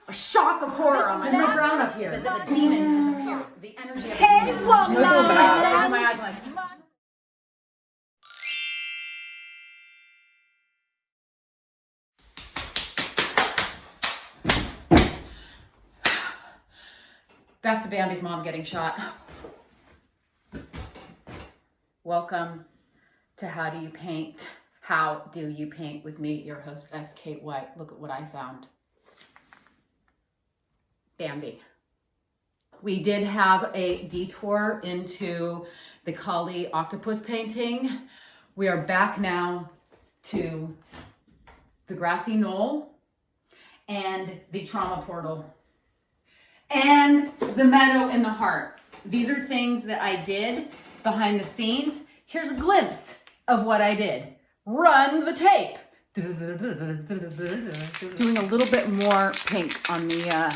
a shock of horror on my There's no brown up here. It's as if a demon has appeared. The energy of a Hey, demon. woman! No, go back. Open my eyes, like, back to Bambi's mom getting shot. Welcome to How Do You Paint? How Do You Paint with me, your host, S. Kate White. Look at what I found. Bambi. We did have a detour into the Kali octopus painting. We are back now to the grassy knoll and the trauma portal and the meadow in the heart. These are things that I did behind the scenes. Here's a glimpse of what I did. Run the tape. Doing a little bit more pink on the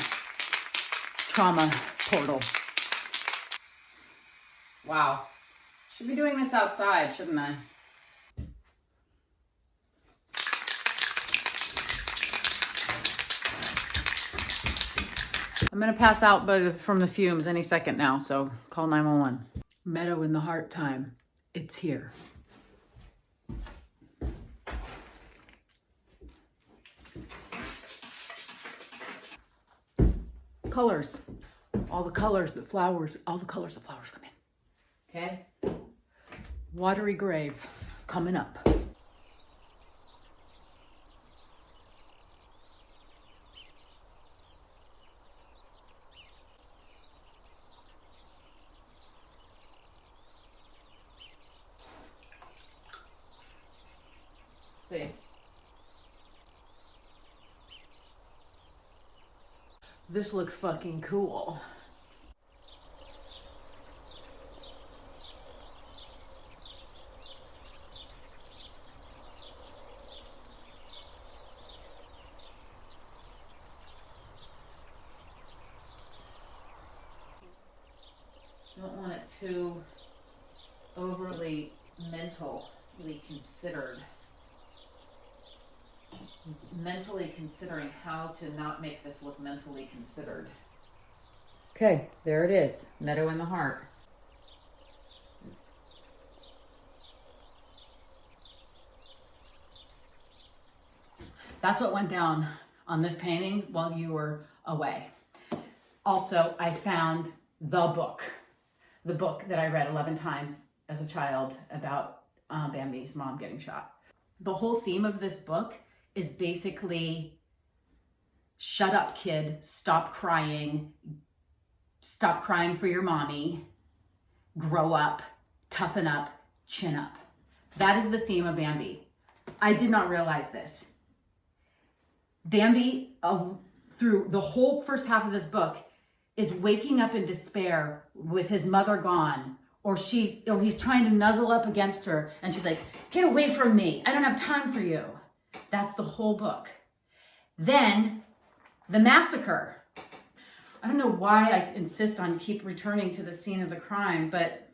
trauma portal. Wow. Should be doing this outside, shouldn't I? I'm gonna pass out from the fumes any second now, so call 911. Meadow in the heart time. It's here. Colors. All the colors, the flowers, all the colors of flowers come in. Okay? Watery grave coming up. See. This looks fucking cool. Don't want it too overly mentally considered. Mentally considering how to not make this look mentally considered. Okay, there it is. Meadow in the heart. That's what went down on this painting while you were away. Also, I found the book that I read 11 times as a child about Bambi's mom getting shot. The whole theme of this book is basically, shut up, kid, stop crying for your mommy, grow up, toughen up, chin up. That is the theme of Bambi. I did not realize this. Bambi, through the whole first half of this book, is waking up in despair with his mother gone, or he's trying to nuzzle up against her, and she's like, get away from me, I don't have time for you. That's the whole book. Then, the massacre. I don't know why I insist on keep returning to the scene of the crime, but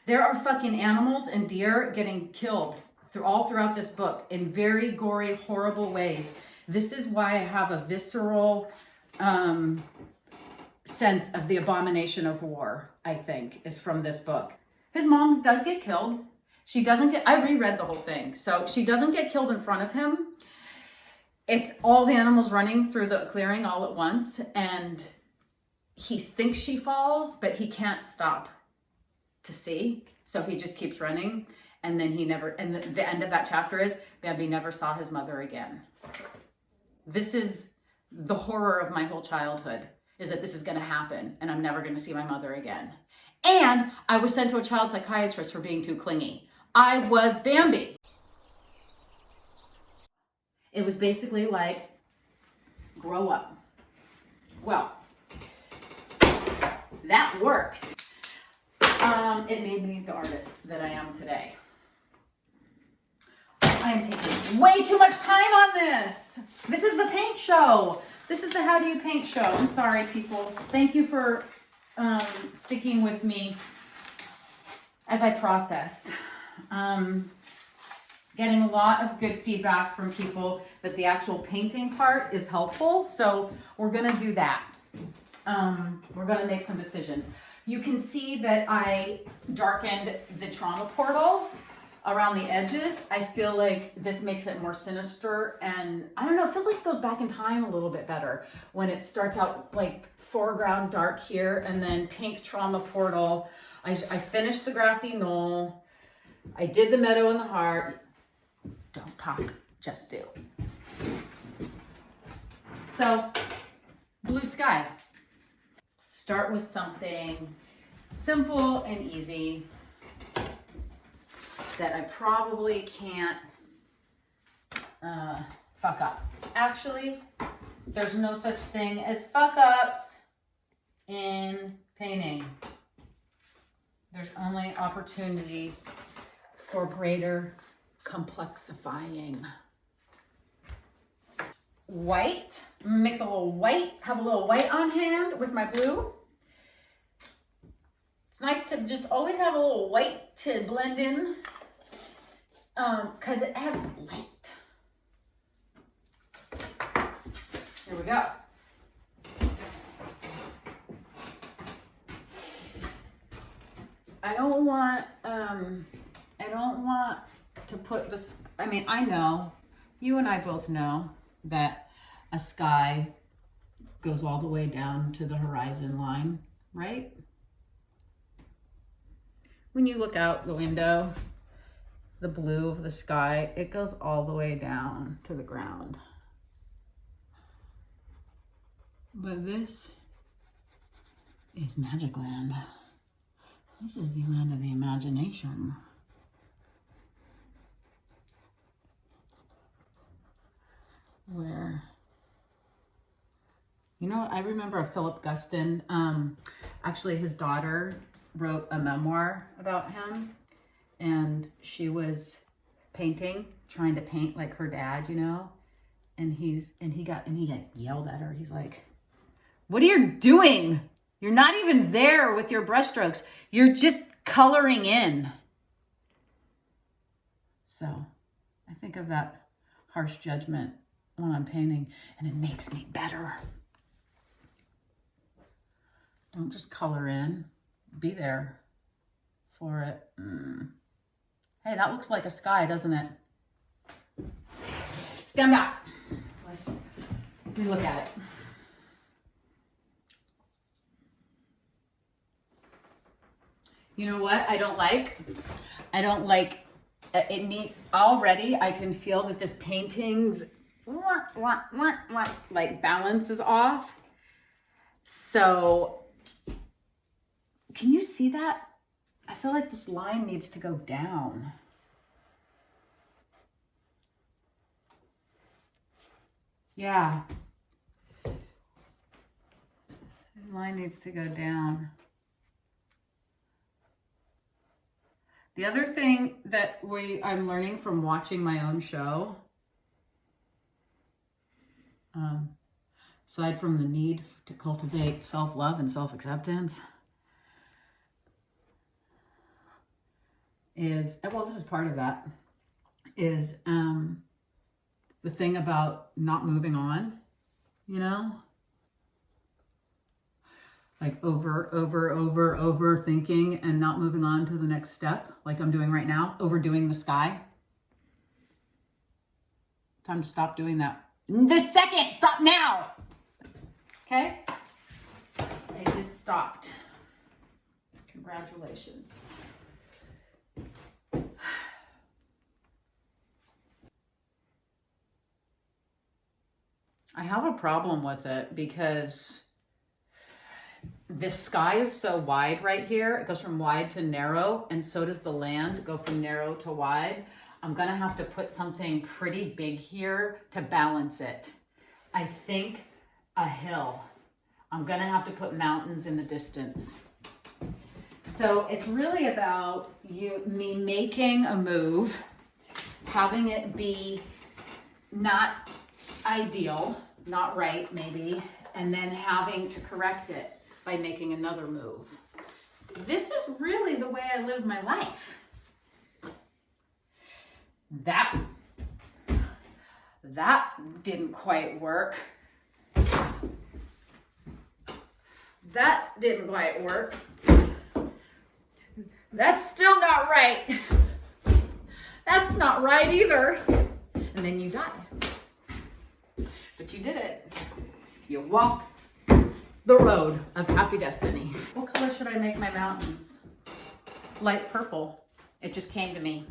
there are fucking animals and deer getting killed all throughout this book in very gory, horrible ways. This is why I have a visceral sense of the abomination of war, I think, is from this book. His mom does get killed. She doesn't get, I reread the whole thing. So she doesn't get killed in front of him. It's all the animals running through the clearing all at once. And he thinks she falls, but he can't stop to see. So he just keeps running. And then the end of that chapter is Bambi never saw his mother again. This is the horror of my whole childhood, is that this is going to happen and I'm never going to see my mother again. And I was sent to a child psychiatrist for being too clingy. I was Bambi. It was basically like, grow up. Well, that worked. It made me the artist that I am today. I am taking way too much time on this. This is the paint show. This is the How Do You Paint show. I'm sorry, people. Thank you for sticking with me as I process. Getting a lot of good feedback from people that the actual painting part is helpful. So we're gonna do that. We're gonna make some decisions. You can see that I darkened the trauma portal around the edges. I feel like this makes it more sinister, and I don't know, it feels like it goes back in time a little bit better when it starts out like foreground dark here and then pink trauma portal. I finished the grassy knoll. I did the meadow and the heart. Don't talk, just do. So, blue sky. Start with something simple and easy that I probably can't fuck up. Actually, there's no such thing as fuck ups in painting. There's only opportunities for greater complexifying. White, mix a little white, have a little white on hand with my blue. It's nice to just always have a little white to blend in, because it adds light. Here we go. I don't want to put this, I mean, I know, you and I both know that a sky goes all the way down to the horizon line, right? When you look out the window, the blue of the sky, it goes all the way down to the ground. But this is Magic Land. This is the land of the imagination. Where, you know, I remember Philip Guston, actually his daughter wrote a memoir about him, and she was painting, trying to paint like her dad, you know, and he got yelled at her. He's like, "What are you doing? You're not even there with your brushstrokes. You're just coloring in." So I think of that harsh judgment when I'm painting, and it makes me better. Don't just color in. Be there for it. Hey, that looks like a sky, doesn't it? Stand back. Let me look at it. You know what I don't like? I don't like it. Already I can feel that this painting's like balance is off. So can you see that? I feel like this line needs to go down. Yeah. The line needs to go down. The other thing that I'm learning from watching my own show, aside from the need to cultivate self-love and self-acceptance, is, well, this is part of that, is the thing about not moving on, you know? Like overthinking and not moving on to the next step, like I'm doing right now, overdoing the sky. Time to stop doing that. This second, stop now. Okay? I just stopped. Congratulations. I have a problem with it because this sky is so wide right here. It goes from wide to narrow, and so does the land go from narrow to wide. I'm gonna have to put something pretty big here to balance it. I think a hill. I'm gonna have to put mountains in the distance. So it's really about me making a move, having it be not ideal, not right maybe, and then having to correct it by making another move. This is really the way I live my life. That didn't quite work. That didn't quite work. That's still not right. That's not right either. And then you die. But you did it. You walked the road of happy destiny. What color should I make my mountains? Light purple. It just came to me.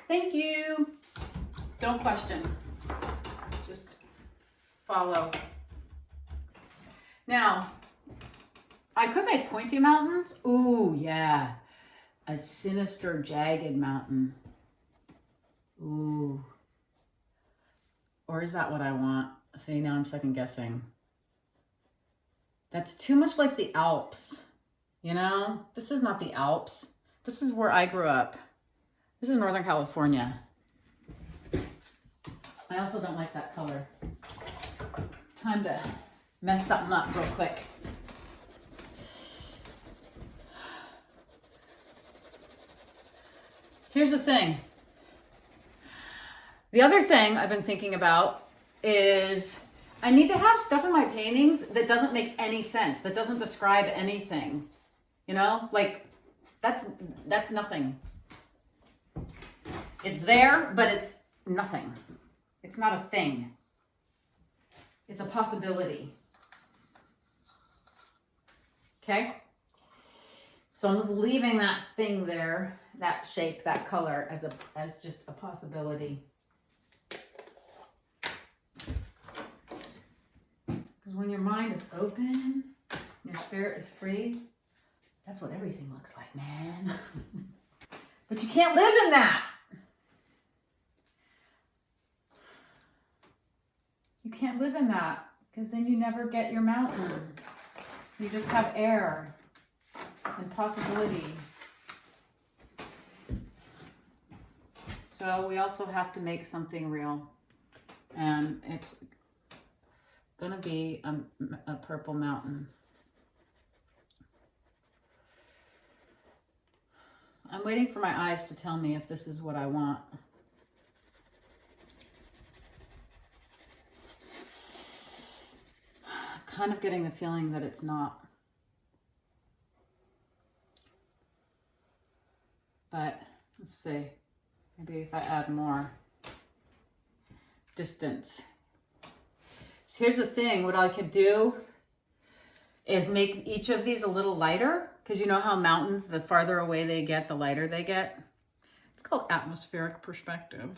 Thank you. Don't question. Just follow. Now, I could make pointy mountains. Ooh, yeah. A sinister, jagged mountain. Ooh. Or is that what I want? See, now I'm second guessing. That's too much like the Alps. You know? This is not the Alps. This is where I grew up. This is Northern California. I also don't like that color. Time to mess something up real quick. Here's the thing. The other thing I've been thinking about is I need to have stuff in my paintings that doesn't make any sense, that doesn't describe anything. You know, like that's nothing. It's there, but it's nothing. It's not a thing. It's a possibility. Okay? So I'm just leaving that thing there, that shape, that color as just a possibility. Because when your mind is open, your spirit is free, that's what everything looks like, man. But you can't live in that. You can't live in that because then you never get your mountain. You just have air and possibility. So we also have to make something real. And it's going to be a purple mountain. I'm waiting for my eyes to tell me if this is what I want. Kind of getting the feeling that it's not. But let's see, maybe if I add more distance. So here's the thing, what I could do is make each of these a little lighter, because you know how mountains, the farther away they get, the lighter they get. It's called atmospheric perspective.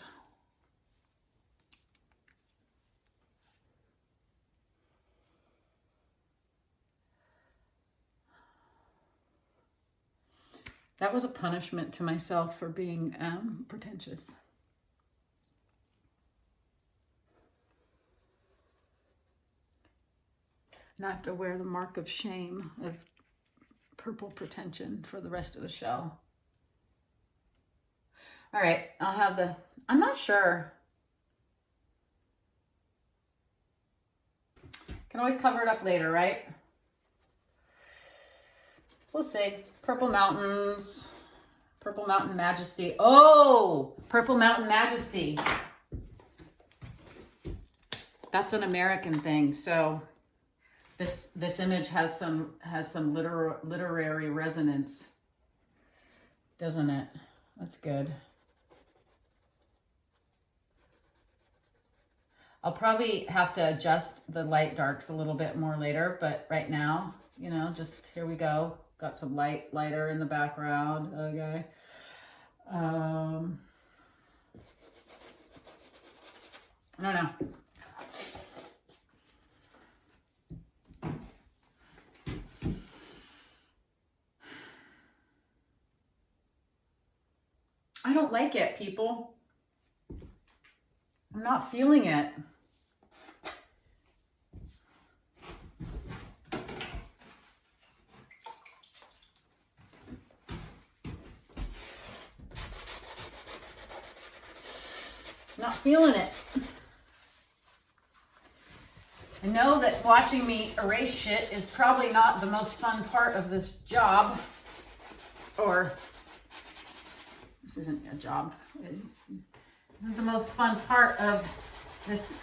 That was a punishment to myself for being pretentious. And I have to wear the mark of shame of purple pretension for the rest of the show. All right, I'll have I'm not sure. Can always cover it up later, right? We'll see. Purple mountains, purple mountain majesty. Oh, purple mountain majesty. That's an American thing. So this image has some literary resonance, doesn't it? That's good. I'll probably have to adjust the light darks a little bit more later, but right now, you know, just here we go. Got some lighter in the background. Okay. I don't know. I don't like it, people. I'm not feeling it. Not feeling it. I know that watching me erase shit is probably not the most fun part of this job. Or, this isn't a job. This is the most fun part of this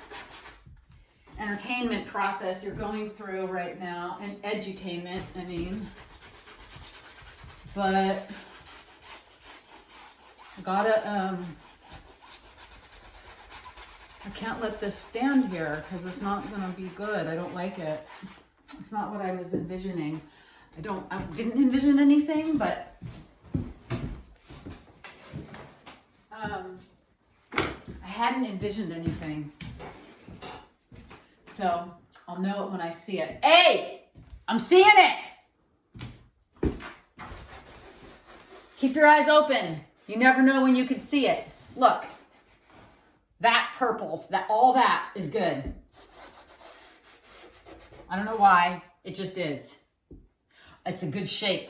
entertainment process you're going through right now, and edutainment, I mean. But I gotta, I can't let this stand here because it's not gonna be good. I don't like it. It's not what I was envisioning. I didn't envision anything, but I hadn't envisioned anything. So I'll know it when I see it. Hey, I'm seeing it. Keep your eyes open. You never know when you could see it. Look, that purple, all that is good. I don't know why, it just is. It's a good shape.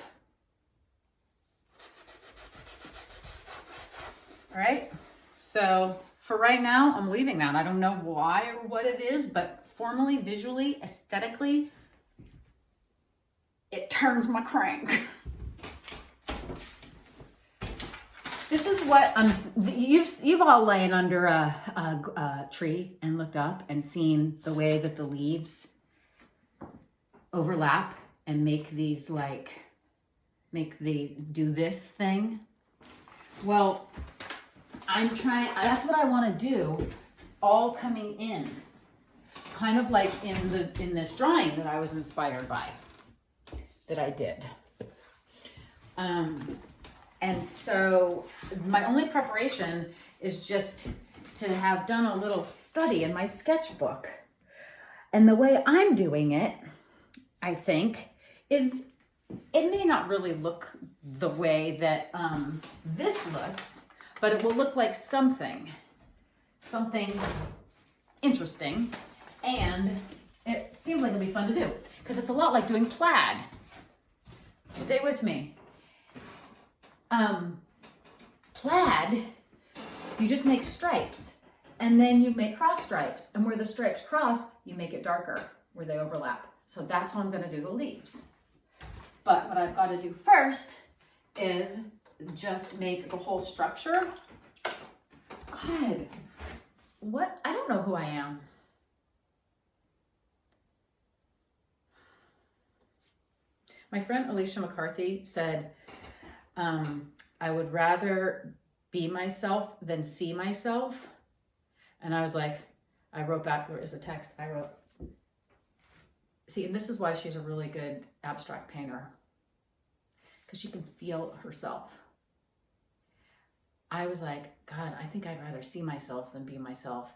All right, so for right now, I'm leaving that. I don't know why or what it is, but formally, visually, aesthetically, it turns my crank. This is what you've all lain under a tree and looked up and seen the way that the leaves overlap and make these do this thing. Well, that's what I want to do, all coming in, kind of like in this drawing that I was inspired by, that I did. And so my only preparation is just to have done a little study in my sketchbook. And the way I'm doing it, I think, is it may not really look the way that this looks, but it will look like something interesting. And it seems like it'll be fun to do because it's a lot like doing plaid. Stay with me. Plaid, you just make stripes and then you make cross stripes, and where the stripes cross, you make it darker where they overlap. So that's how I'm going to do the leaves. But what I've got to do first is just make the whole structure. God, what? I don't know who I am. My friend Alicia McCarthy said, I would rather be myself than see myself. And I was like, I wrote back, there is a text, I wrote, see, and this is why she's a really good abstract painter, because she can feel herself. I was like, God, I think I'd rather see myself than be myself.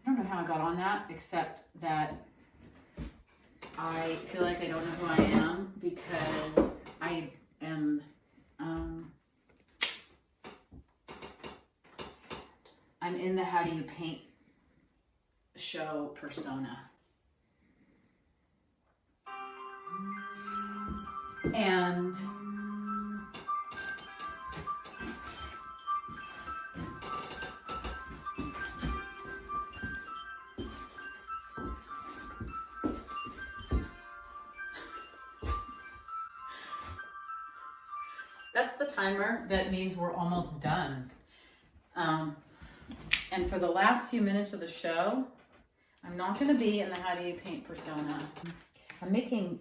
I don't know how I got on that, except that I feel like I don't know who I am because I am, I'm in the how do you paint show persona. And that's the timer. That means we're almost done. And for the last few minutes of the show, I'm not going to be in the how do you paint persona. I'm making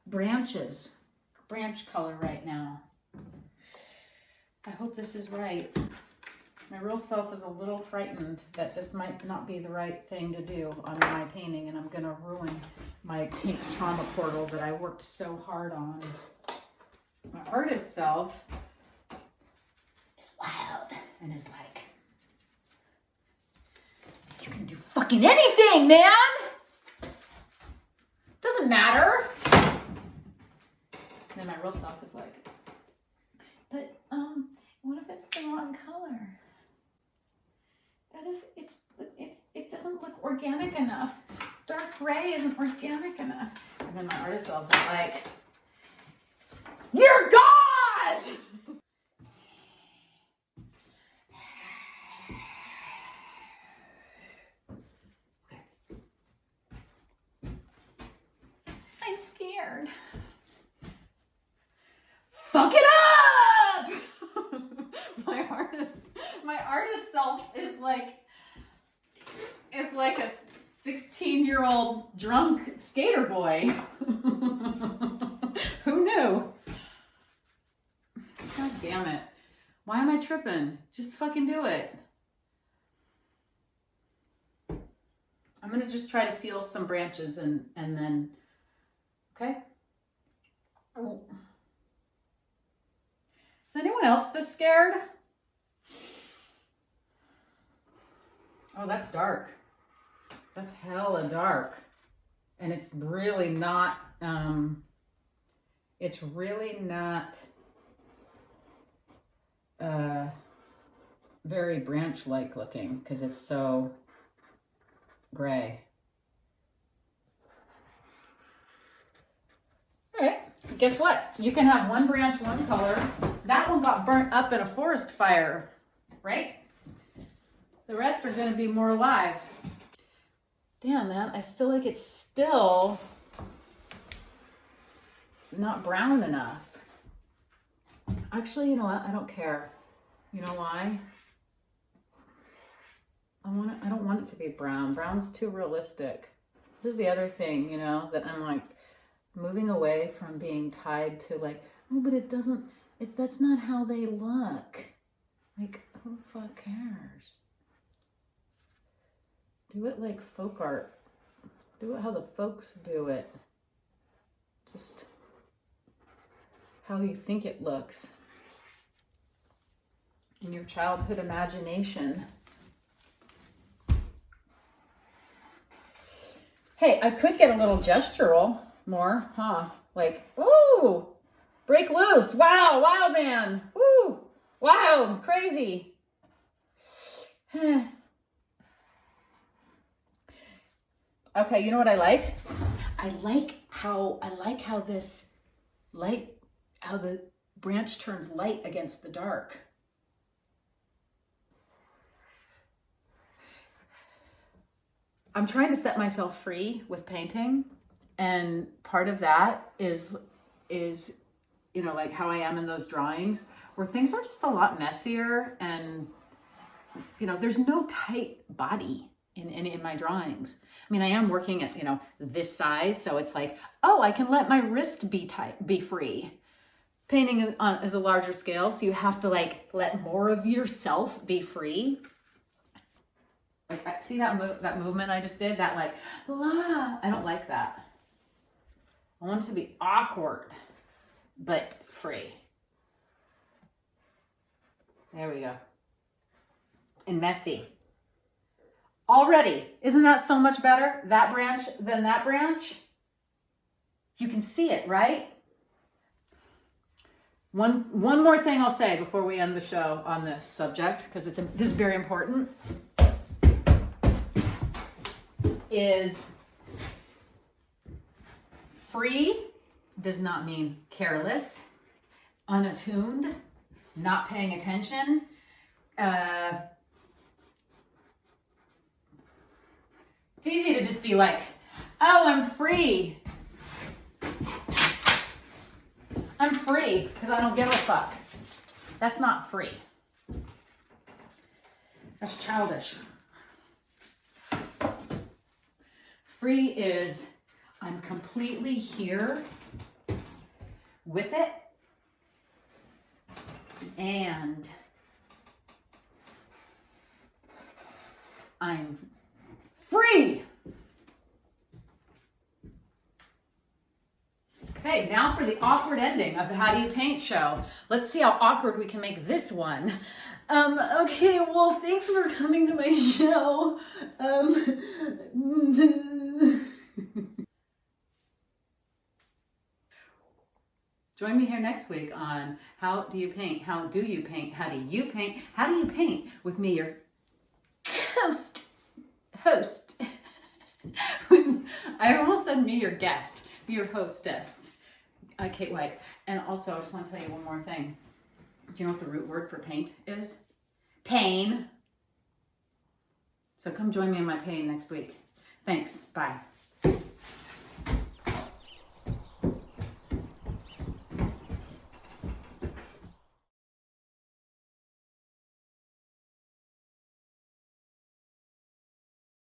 branch color right now. I hope this is right. My real self is a little frightened that this might not be the right thing to do on my painting, and I'm going to ruin my pink trauma portal that I worked so hard on. My artist self is wild and is like, you can do fucking anything, man! Doesn't matter. And then my real self is like, but what if it's the wrong color? What if it doesn't look organic enough? Dark gray isn't organic enough. And then my artist self is like, you're God! I'm scared. drunk skater boy. Who knew? God damn it. Why am I tripping? Just fucking do it. I'm going to just try to feel some branches and then, okay? Oh. Is anyone else this scared? Oh, that's dark. That's hella dark. And it's really not, very branch-like looking because it's so gray. All right, guess what? You can have one branch, one color. That one got burnt up in a forest fire, right? The rest are going to be more alive. Damn, man, I feel like it's still not brown enough. Actually, you know what? I don't care. You know why? I don't want it to be brown. Brown's too realistic. This is the other thing, you know, that I'm like moving away from being tied to like, oh, but it doesn't, that's not how they look. Like, who the fuck cares? Do it like folk art. Do it how the folks do it. Just how you think it looks in your childhood imagination. Hey, I could get a little gestural more, huh? Like, ooh, break loose. Wow, wild man. Woo, wild, crazy. Okay, you know what I like? I like how this light, how the branch turns light against the dark. I'm trying to set myself free with painting, and part of that is, you know, like how I am in those drawings where things are just a lot messier, and, you know, there's no tight body in my drawings. I mean, I am working at, you know, this size, so it's like, oh, I can let my wrist be free. Painting is a larger scale, so you have to like let more of yourself be free. Like, see that movement I just did? That like, la, I don't like that. I want it to be awkward, but free. There we go. And messy. Already, isn't that so much better, that branch than that branch? You can see it, right? One more thing I'll say before we end the show on this subject, because this is very important, is free does not mean careless, unattuned, not paying attention. It's easy to just be like, oh, I'm free. I'm free because I don't give a fuck. That's not free. That's childish. Free is I'm completely here with it, and I'm free. Okay, now for the awkward ending of the How Do You Paint show. Let's see how awkward we can make this one. Okay, well, thanks for coming to my show. Join me here next week on How Do You Paint? How do you paint? How do you paint? How do you paint? With me, your host. I almost said me, your guest, your hostess, Kate White. And also, I just want to tell you one more thing. Do you know what the root word for paint is? Pain. So come join me in my pain next week. Thanks. Bye.